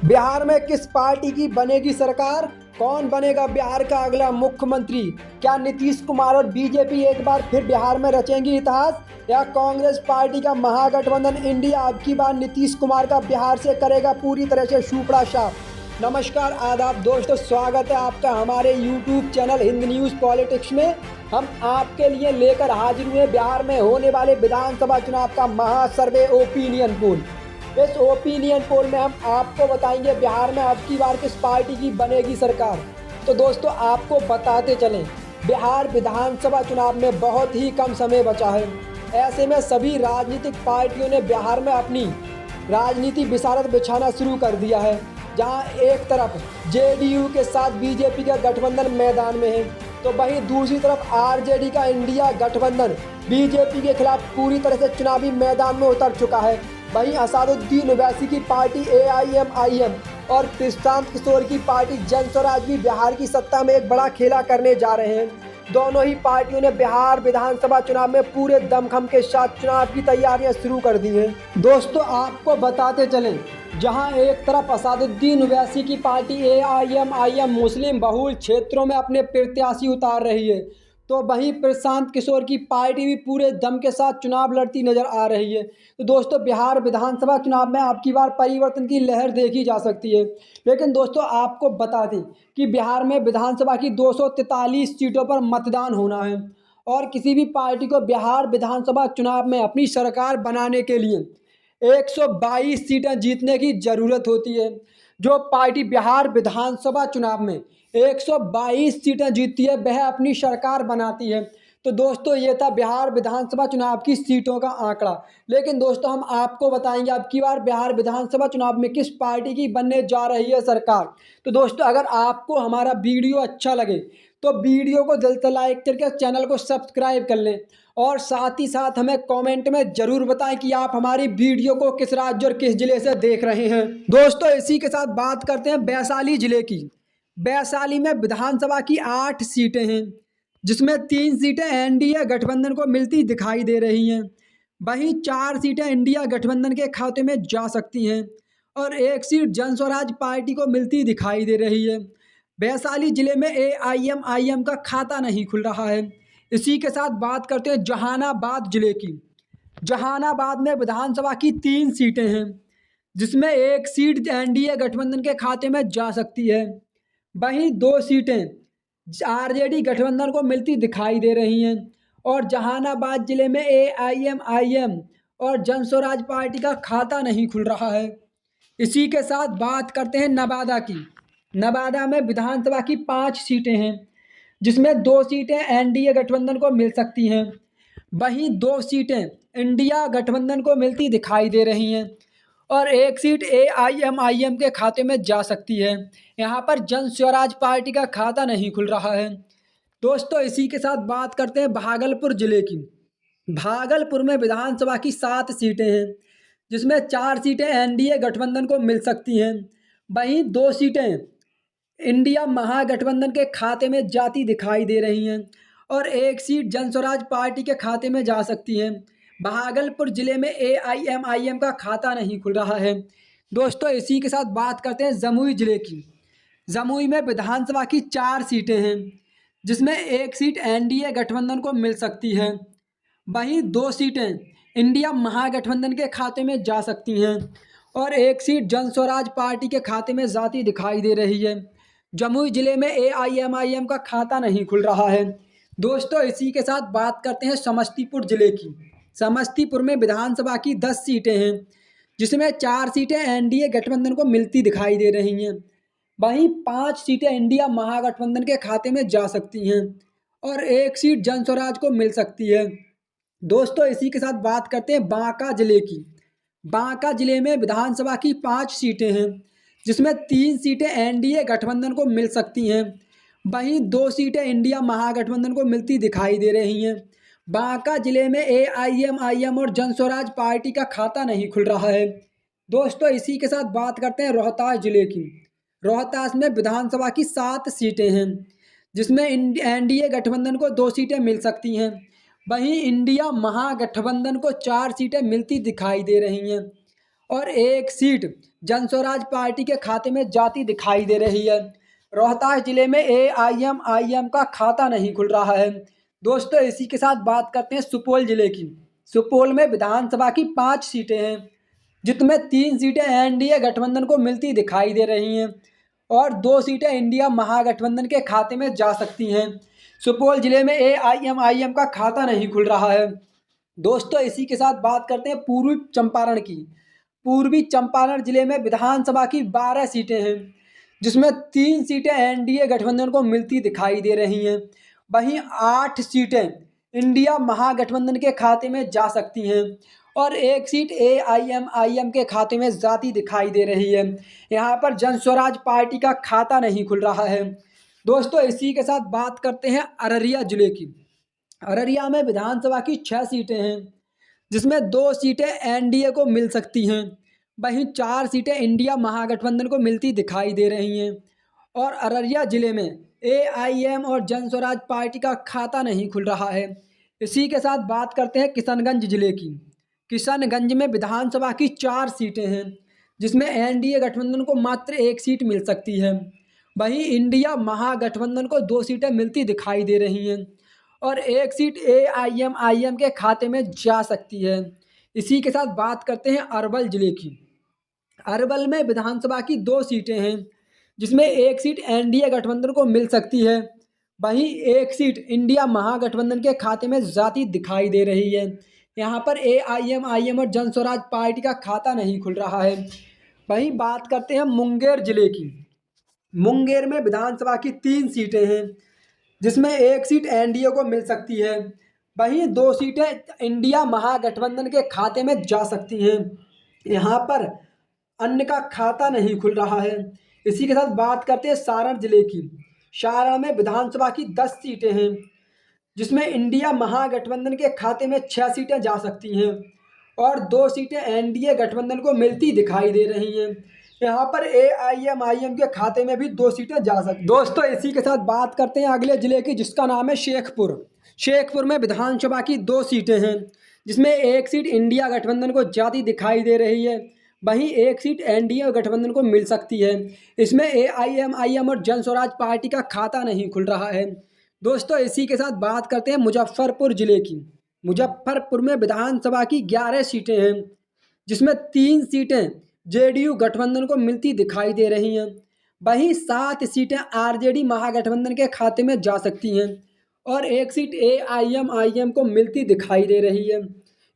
बिहार में किस पार्टी की बनेगी सरकार? कौन बनेगा बिहार का अगला मुख्यमंत्री? क्या नीतीश कुमार और बीजेपी एक बार फिर बिहार में रचेंगी इतिहास, या कांग्रेस पार्टी का महागठबंधन इंडिया अब की बार नीतीश कुमार का बिहार से करेगा पूरी तरह से सूपड़ा साफ? नमस्कार, आदाब दोस्तों, स्वागत है आपका हमारे YouTube channel Hind news politics में। हम आपके लिए लेकर हाजिर हुए बिहार में होने वाले विधानसभा चुनाव का महासर्वे ओपिनियन पोल। इस ओपिनियन पोल में हम आपको बताएंगे बिहार में अब की बार किस पार्टी की बनेगी सरकार। तो दोस्तों, आपको बताते चलें, बिहार विधानसभा चुनाव में बहुत ही कम समय बचा है। ऐसे में सभी राजनीतिक पार्टियों ने बिहार में अपनी राजनीति विशारद बिछाना शुरू कर दिया है। जहां एक तरफ जेडीयू के साथ बीजेपी का गठबंधन मैदान में है, तो वहीं दूसरी तरफ आरजेडी का इंडिया गठबंधन बीजेपी के खिलाफ पूरी तरह से चुनावी मैदान में उतर चुका है। वहीं असदुद्दीन ओवैसी की पार्टी एआईएमआईएम और प्रशांत किशोर की पार्टी जनस्वराज भी बिहार की सत्ता में एक बड़ा खेला करने जा रहे हैं। दोनों ही पार्टियों ने बिहार विधानसभा चुनाव में पूरे दमखम के साथ चुनाव की तैयारियां शुरू कर दी हैं। दोस्तों, आपको बताते चलें, जहां एक तरफ असदुद्दीन ओवैसी की पार्टी एआईएमआईएम मुस्लिम बहुल क्षेत्रों में अपने प्रत्याशी उतार रही है, तो वहीं प्रशांत किशोर की पार्टी भी पूरे दम के साथ चुनाव लड़ती नजर आ रही है। तो दोस्तों, बिहार विधानसभा चुनाव में अब की बार परिवर्तन की लहर देखी जा सकती है। लेकिन दोस्तों, आपको बता दें कि बिहार में विधानसभा की 243 सीटों पर मतदान होना है, और किसी भी पार्टी को बिहार विधानसभा चुनाव में अपनी सरकार बनाने के लिए 122 सीटें जीतने की ज़रूरत होती है। जो पार्टी बिहार विधानसभा चुनाव में 122 सीटें जीतती है, वह अपनी सरकार बनाती है। तो दोस्तों, ये था बिहार विधानसभा चुनाव की सीटों का आंकड़ा। लेकिन दोस्तों, हम आपको बताएंगे अब की बार बिहार विधानसभा चुनाव में किस पार्टी की बनने जा रही है सरकार। तो दोस्तों, अगर आपको हमारा वीडियो अच्छा लगे तो वीडियो को जल्द से लाइक करके चैनल को सब्सक्राइब कर लें, और साथ ही साथ हमें कमेंट में ज़रूर बताएं कि आप हमारी वीडियो को किस राज्य और किस ज़िले से देख रहे हैं। दोस्तों, इसी के साथ बात करते हैं वैशाली ज़िले की। वैशाली में विधानसभा की 8 सीटें हैं, जिसमें 3 सीटें एनडीए गठबंधन को मिलती दिखाई दे रही हैं। वहीं 4 सीटें इंडिया गठबंधन के खाते में जा सकती हैं, और 1 सीट जनस्वराज पार्टी को मिलती दिखाई दे रही है। वैशाली जिले में एआईएमआईएम का खाता नहीं खुल रहा है। इसी के साथ बात करते हैं जहानाबाद जिले की। जहानाबाद में विधानसभा की 3 सीटें हैं, जिसमें 1 सीट एनडीए गठबंधन के खाते में जा सकती है। वहीं 2 सीटें आरजेडी गठबंधन को मिलती दिखाई दे रही हैं, और जहानाबाद जिले में एआईएमआईएम और जनस्वराज पार्टी का खाता नहीं खुल रहा है। इसी के साथ बात करते हैं नवादा की। नवादा में विधानसभा की 5 सीटें हैं, जिसमें 2 सीटें एनडीए गठबंधन को मिल सकती हैं। वहीं 2 सीटें इंडिया गठबंधन को मिलती दिखाई दे रही हैं, और 1 सीट एआईएमआईएम के खाते में जा सकती है। यहाँ पर जन स्वराज पार्टी का खाता नहीं खुल रहा है। दोस्तों, इसी के साथ बात करते हैं भागलपुर जिले की। भागलपुर में विधानसभा की 7 सीटें हैं, जिसमें 4 सीटें एनडीए गठबंधन को मिल सकती हैं। वहीं 2 सीटें इंडिया महागठबंधन के खाते में जाती दिखाई दे रही हैं, और 1 सीट जनस्वराज पार्टी के खाते में जा सकती है। भागलपुर जिले में एआईएमआईएम का खाता नहीं खुल रहा है। दोस्तों, इसी के साथ बात करते हैं जमुई जिले की। जमुई में विधानसभा की 4 सीटें हैं, जिसमें 1 सीट एनडीए गठबंधन को मिल सकती है। वहीं 2 सीटें इंडिया महागठबंधन के खाते में जा सकती हैं, और 1 सीट जनस्वराज पार्टी के खाते में जाती दिखाई दे रही है। जमुई जिले में एआईएमआईएम का खाता नहीं खुल रहा है। दोस्तों, इसी के साथ बात करते हैं समस्तीपुर जिले की। समस्तीपुर में विधानसभा की 10 सीटें हैं, जिसमें 4 सीटें एनडीए गठबंधन को मिलती दिखाई दे रही हैं। वहीं 5 सीटें इंडिया महागठबंधन के खाते में जा सकती हैं, और 1 सीट जनस्वराज को मिल सकती है। दोस्तों, इसी के साथ बात करते हैं बांका जिले की। बांका जिले में विधानसभा की 5 सीटें हैं, जिसमें 3 सीटें एनडीए गठबंधन को मिल सकती हैं। वहीं 2 सीटें इंडिया महागठबंधन को मिलती दिखाई दे रही हैं। बांका जिले में एआईएमआईएम और जनस्वराज पार्टी का खाता नहीं खुल रहा है। दोस्तों, इसी के साथ बात करते हैं रोहतास जिले की। रोहतास में विधानसभा की 7 सीटें हैं, जिसमें एनडीए गठबंधन को 2 सीटें मिल सकती हैं। वहीं इंडिया महागठबंधन को 4 सीटें मिलती दिखाई दे रही हैं, और एक सीट जनस्वराज पार्टी के खाते में जाती दिखाई दे रही है। रोहतास जिले में एआईएम का खाता नहीं खुल रहा है। दोस्तों इसी के साथ बात करते हैं सुपौल जिले की। सुपौल में विधानसभा की 5 सीटें हैं, जिसमें 3 सीटें एनडीए गठबंधन को मिलती दिखाई दे रही हैं और 2 सीटें इंडिया महागठबंधन के खाते में जा सकती हैं। सुपौल जिले में एआईएम का खाता नहीं खुल रहा है। दोस्तों इसी के साथ बात करते हैं पूर्वी चंपारण की। पूर्वी चंपारण जिले में विधानसभा की 12 सीटें हैं, जिसमें 3 सीटें एनडीए गठबंधन को मिलती दिखाई दे रही हैं। वहीं 8 सीटें इंडिया महागठबंधन के खाते में जा सकती हैं और एक सीट एआईएम के खाते में जाती दिखाई दे रही है। यहाँ पर जनस्वराज पार्टी का खाता नहीं खुल रहा है। दोस्तों इसी के साथ बात करते हैं अररिया जिले की। अररिया में विधानसभा की 6 सीटें हैं, जिसमें 2 सीटें एनडीए को मिल सकती हैं। वहीं 4 सीटें इंडिया महागठबंधन को मिलती दिखाई दे रही हैं और अररिया जिले में एआईएम और जनस्वराज पार्टी का खाता नहीं खुल रहा है। इसी के साथ बात करते हैं किशनगंज जिले की। किशनगंज में विधानसभा की 4 सीटें हैं, जिसमें एनडीए गठबंधन को मात्र 1 सीट मिल सकती है। वहीं इंडिया महागठबंधन को 2 सीटें मिलती दिखाई दे रही हैं और 1 सीट एआईएम के खाते में जा सकती है। इसी के साथ बात करते हैं अरवल जिले की। अरवल में विधानसभा की 2 सीटें हैं, जिसमें 1 सीट एनडीए गठबंधन को मिल सकती है। वहीं 1 सीट इंडिया महागठबंधन के खाते में जाती दिखाई दे रही है। यहाँ पर एआईएम और जनस्वराज पार्टी का खाता नहीं खुल रहा है। वहीं बात करते हैं मुंगेर जिले की। मुंगेर में विधानसभा की 3 सीटें हैं, जिसमें 1 सीट एनडीए को मिल सकती है। वहीं 2 सीटें इंडिया महागठबंधन के खाते में जा सकती हैं। यहाँ पर अन्य का खाता नहीं खुल रहा है। इसी के साथ बात करते हैं सारण जिले की। सारण में विधानसभा की 10 सीटें हैं, जिसमें इंडिया महागठबंधन के खाते में 6 सीटें जा सकती हैं और 2 सीटें एनडीए गठबंधन को मिलती दिखाई दे रही हैं। यहाँ पर एआईएम के खाते में भी 2 सीटें जा सकती। दोस्तों इसी के साथ बात करते हैं अगले जिले की, जिसका नाम है शेखपुर। शेखपुर में विधानसभा की 2 सीटें हैं, जिसमें 1 सीट इंडिया गठबंधन को जाती दिखाई दे रही है। वहीं 1 सीट एनडीए गठबंधन को मिल सकती है। इसमें एआईएम और जनस्वराज पार्टी का खाता नहीं खुल रहा है। दोस्तों इसी के साथ बात करते हैं मुजफ्फरपुर जिले की। मुजफ्फरपुर में विधानसभा की 11 सीटें हैं, जिसमें 3 सीटें जेडीयू गठबंधन को मिलती दिखाई दे रही हैं। वहीं 7 सीटें आरजेडी महागठबंधन के खाते में जा सकती हैं और 1 सीट एआईएम को मिलती दिखाई दे रही है।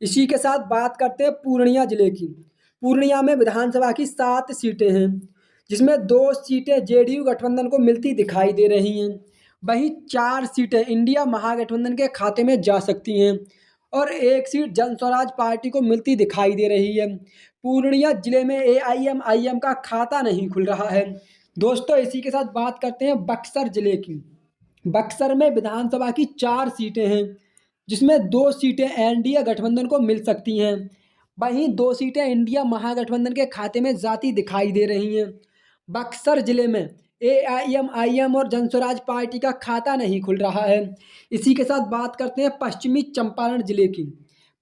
इसी के साथ बात करते हैं पूर्णिया जिले की। पूर्णिया में विधानसभा की 7 सीटें हैं, जिसमें 2 सीटें जेडीयू गठबंधन को मिलती दिखाई दे रही हैं। वहीं 4 सीटें इंडिया महागठबंधन के खाते में जा सकती हैं और 1 सीट जनस्वराज पार्टी को मिलती दिखाई दे रही है। पूर्णिया जिले में एआईएम का खाता नहीं खुल रहा है। दोस्तों इसी के साथ बात करते हैं बक्सर जिले की। बक्सर में विधानसभा की 4 सीटें हैं, जिसमें 2 सीटें एनडीए गठबंधन को मिल सकती हैं। वहीं 2 सीटें इंडिया महागठबंधन के खाते में जाती दिखाई दे रही हैं। बक्सर जिले में एआईएम और जनस्वराज पार्टी का खाता नहीं खुल रहा है। इसी के साथ बात करते हैं पश्चिमी चंपारण जिले की।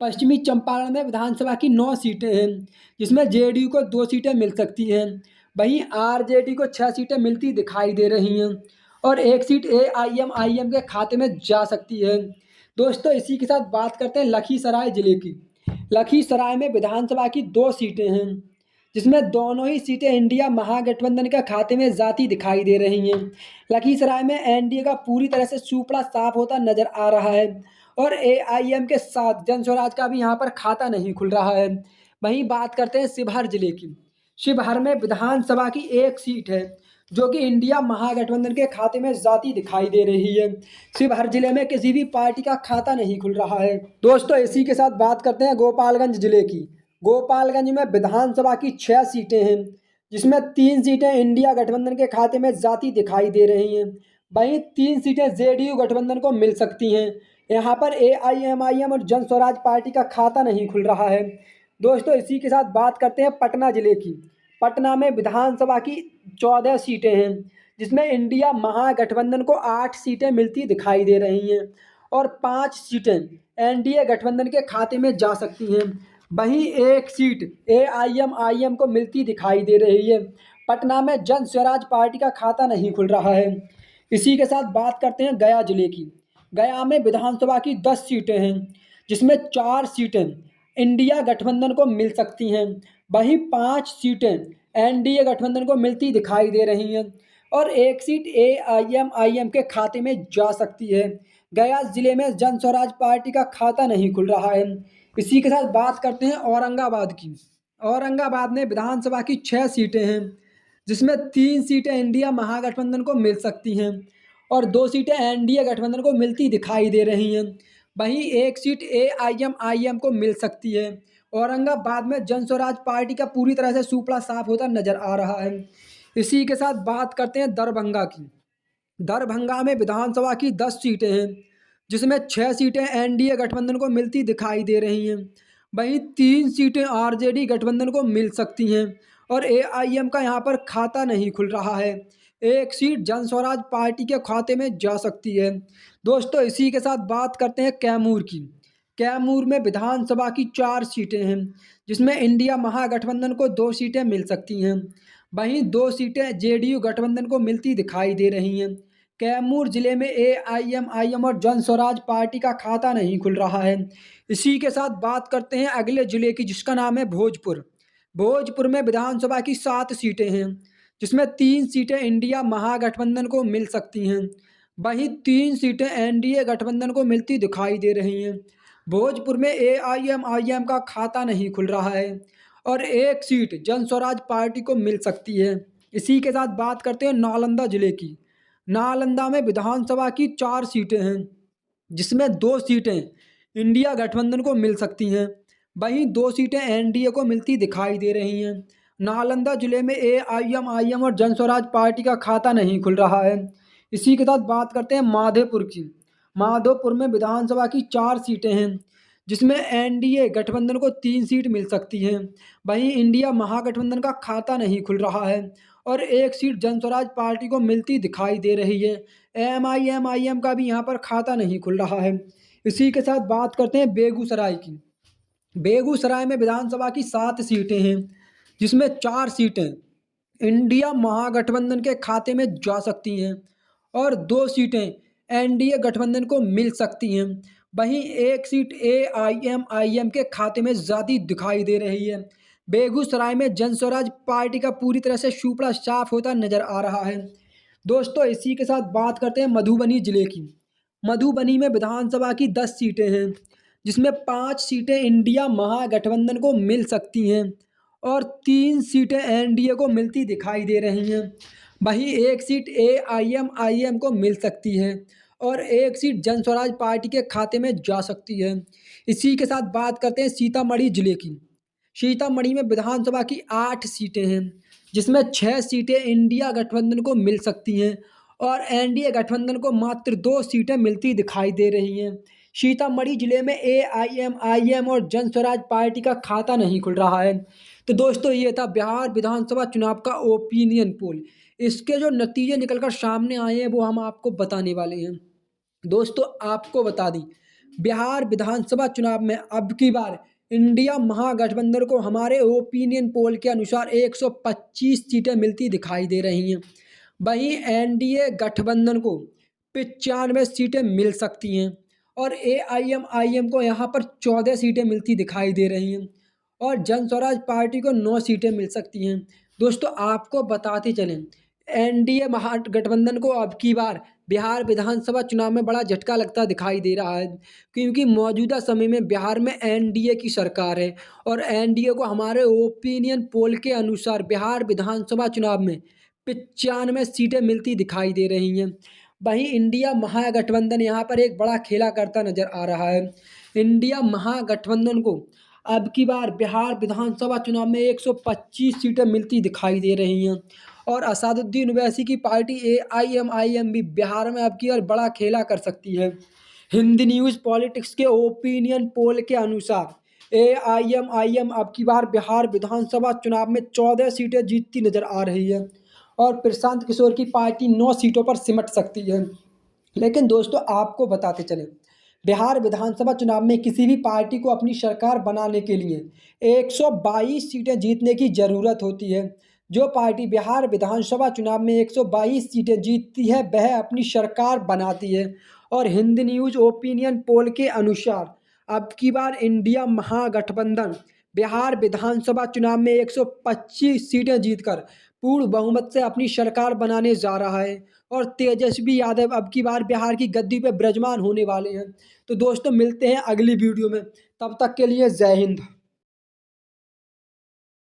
पश्चिमी चंपारण में विधानसभा की 9 सीटें हैं, जिसमें जेडीयू को 2 सीटें मिल सकती हैं। वहीं आरजेडी को 6 सीटें मिलती दिखाई दे रही हैं और 1 सीट एआईएम के खाते में जा सकती है। दोस्तों इसी के साथ बात करते हैं लखीसराय जिले की। लखीसराय में विधानसभा की 2 सीटें हैं, जिसमें दोनों ही सीटें इंडिया महागठबंधन के खाते में जाती दिखाई दे रही हैं। लखीसराय में एनडीए का पूरी तरह से सुपड़ा साफ होता नजर आ रहा है और एआईएम के साथ जनस्वराज का भी यहाँ पर खाता नहीं खुल रहा है। वहीं बात करते हैं शिवहर जिले की। शिवहर में विधानसभा की 1 सीट है, जो कि इंडिया महागठबंधन के खाते में जाती दिखाई दे रही है। शिवहर जिले में किसी भी पार्टी का खाता नहीं खुल रहा है। दोस्तों इसी के साथ बात करते हैं गोपालगंज जिले की। गोपालगंज में विधानसभा की 6 सीटें हैं, जिसमें 3 सीटें इंडिया गठबंधन के खाते में जाती दिखाई दे रही हैं। वहीं 3 सीटें जेडीयू गठबंधन को मिल सकती हैं। यहाँ पर एआईएम और जनस्वराज पार्टी का खाता नहीं खुल रहा है। दोस्तों इसी के साथ बात करते हैं पटना जिले की। पटना में विधानसभा की 14 सीटें हैं, जिसमें इंडिया महागठबंधन को 8 सीटें मिलती दिखाई दे रही हैं और 5 सीटें एनडीए गठबंधन के खाते में जा सकती हैं। वहीं एक सीट एआईएमआईएम को मिलती दिखाई दे रही है। पटना में जन स्वराज पार्टी का खाता नहीं खुल रहा है। इसी के साथ बात करते हैं गया जिले की। गया में विधानसभा की 10 सीटें हैं, जिसमें 4 सीटें इंडिया गठबंधन को मिल सकती हैं। वहीं 5 सीटें एनडीए गठबंधन को मिलती दिखाई दे रही हैं और एक सीट एआईएमआईएम के खाते में जा सकती है। गया जिले में जन स्वराज पार्टी का खाता नहीं खुल रहा है। इसी के साथ बात करते हैं औरंगाबाद की। औरंगाबाद में विधानसभा की 6 सीटें हैं, जिसमें 3 सीटें इंडिया महागठबंधन को मिल सकती हैं और 2 सीटें एनडीए गठबंधन को मिलती दिखाई दे रही हैं। वहीं एक सीट एआईएमआईएम को मिल सकती है। औरंगाबाद में जन स्वराज पार्टी का पूरी तरह से सुपड़ा साफ होता नजर आ रहा है। इसी के साथ बात करते हैं दरभंगा की। दरभंगा में विधानसभा की 10 सीटें हैं, जिसमें 6 सीटें एनडीए गठबंधन को मिलती दिखाई दे रही हैं। वहीं 3 सीटें आरजेडी गठबंधन को मिल सकती हैं और एआईएम का यहाँ पर खाता नहीं खुल रहा है। एक सीट जन स्वराज पार्टी के खाते में जा सकती है। दोस्तों, इसी के साथ बात करते हैं कैमूर की। कैमूर में विधानसभा की 4 सीटें हैं, जिसमें इंडिया महागठबंधन को 2 सीटें मिल सकती हैं। वहीं 2 सीटें जेडीयू गठबंधन को मिलती दिखाई दे रही हैं। कैमूर जिले में एआईएमआईएम और जन स्वराज पार्टी का खाता नहीं खुल रहा है। इसी के साथ बात करते हैं अगले जिले की, जिसका नाम है भोजपुर। भोजपुर में विधानसभा की 7 सीटें हैं, जिसमें 3 सीटें इंडिया महागठबंधन को मिल सकती हैं। वहीं 3 सीटें एनडीए गठबंधन को मिलती दिखाई दे रही हैं। भोजपुर में एआईएमआईएम का खाता नहीं खुल रहा है और एक सीट जन स्वराज पार्टी को मिल सकती है। इसी के साथ बात करते हैं नालंदा जिले की। नालंदा में विधानसभा की 4 सीटें हैं, जिसमें 2 सीटें इंडिया गठबंधन को मिल सकती हैं। वहीं 2 सीटें एनडीए को मिलती दिखाई दे रही हैं। नालंदा जिले में एआईएमआईएम और जन स्वराज पार्टी का खाता नहीं खुल रहा है। इसी के साथ बात करते हैं माधोपुर की। माधोपुर में विधानसभा की 4 सीटें हैं, जिसमें एनडीए गठबंधन को 3 सीट मिल सकती हैं। वहीं इंडिया महागठबंधन का खाता नहीं खुल रहा है और एक सीट जन स्वराज पार्टी को मिलती दिखाई दे रही है। एमआईएमआईएम का भी यहाँ पर खाता नहीं खुल रहा है। इसी के साथ बात करते हैं बेगूसराय की। बेगूसराय में विधानसभा की 7 सीटें हैं, जिसमें 4 सीटें इंडिया महागठबंधन के खाते में जा सकती हैं और 2 सीटें एनडीए गठबंधन को मिल सकती हैं। वहीं एक सीट एआईएमआईएम के खाते में ज़्यादा दिखाई दे रही है। बेगूसराय में जन स्वराज पार्टी का पूरी तरह से सुपड़ा साफ होता नजर आ रहा है। दोस्तों, इसी के साथ बात करते हैं मधुबनी जिले की। मधुबनी में विधानसभा की 10 सीटें हैं, जिसमें 5 सीटें इंडिया महागठबंधन को मिल सकती हैं और 3 सीटें एनडीए को मिलती दिखाई दे रही हैं। वहीं एक सीट एआईएमआईएम को मिल सकती है और एक सीट जन स्वराज पार्टी के खाते में जा सकती है। इसी के साथ बात करते हैं सीतामढ़ी जिले की। सीतामढ़ी में विधानसभा की 8 सीटें हैं, जिसमें 6 सीटें इंडिया गठबंधन को मिल सकती हैं और एनडीए गठबंधन को मात्र 2 सीटें मिलती दिखाई दे रही हैं। सीतामढ़ी जिले में एआईएमआईएम और जन स्वराज पार्टी का खाता नहीं खुल रहा है। तो दोस्तों, ये था बिहार विधानसभा चुनाव का ओपिनियन पोल। इसके जो नतीजे निकलकर सामने आए हैं, वो हम आपको बताने वाले हैं। दोस्तों, आपको बता दी, बिहार विधानसभा चुनाव में अब की बार इंडिया महागठबंधन को हमारे ओपिनियन पोल के अनुसार 125 सीटें मिलती दिखाई दे रही हैं। वहीं एनडीए गठबंधन को 95 सीटें मिल सकती हैं और एआईएमआईएम को यहाँ पर 14 सीटें मिलती दिखाई दे रही हैं और जन स्वराज पार्टी को 9 सीटें मिल सकती हैं। दोस्तों, आपको बताते चलें, एनडीए महागठबंधन को अब की बार बिहार विधानसभा चुनाव में बड़ा झटका लगता दिखाई दे रहा है, क्योंकि मौजूदा समय में बिहार में एनडीए की सरकार है और एनडीए को हमारे ओपिनियन पोल के अनुसार बिहार विधानसभा चुनाव में 95 सीटें मिलती दिखाई दे रही हैं। वहीं इंडिया महागठबंधन यहाँ पर एक बड़ा खेला करता नजर आ रहा है। इंडिया महागठबंधन को अब की बार बिहार विधानसभा चुनाव में 125 सीटें मिलती दिखाई दे रही हैं और असदुद्दीन ओवैसी की पार्टी एआईएमआईएम भी बिहार में अब की बार बड़ा खेला कर सकती है। हिंदी न्यूज़ पॉलिटिक्स के ओपिनियन पोल के अनुसार एआईएमआईएम अब की बार बिहार विधानसभा चुनाव में 14 सीटें जीतती नजर आ रही है और प्रशांत किशोर की पार्टी 9 सीटों पर सिमट सकती है। लेकिन दोस्तों, आपको बताते चले, बिहार विधानसभा चुनाव में किसी भी पार्टी को अपनी सरकार बनाने के लिए 122 सीटें जीतने की ज़रूरत होती है। जो पार्टी बिहार विधानसभा चुनाव में 122 सीटें जीतती है वह अपनी सरकार बनाती है। और हिंद न्यूज़ ओपिनियन पोल के अनुसार अब की बार इंडिया महागठबंधन बिहार विधानसभा चुनाव में 125 सीटें जीतकर पूर्ण बहुमत से अपनी सरकार बनाने जा रहा है। और तेजस्वी यादव अब की बार बिहार की गद्दी पे विराजमान होने वाले हैं। तो दोस्तों, मिलते हैं अगली वीडियो में, तब तक के लिए जय हिंद।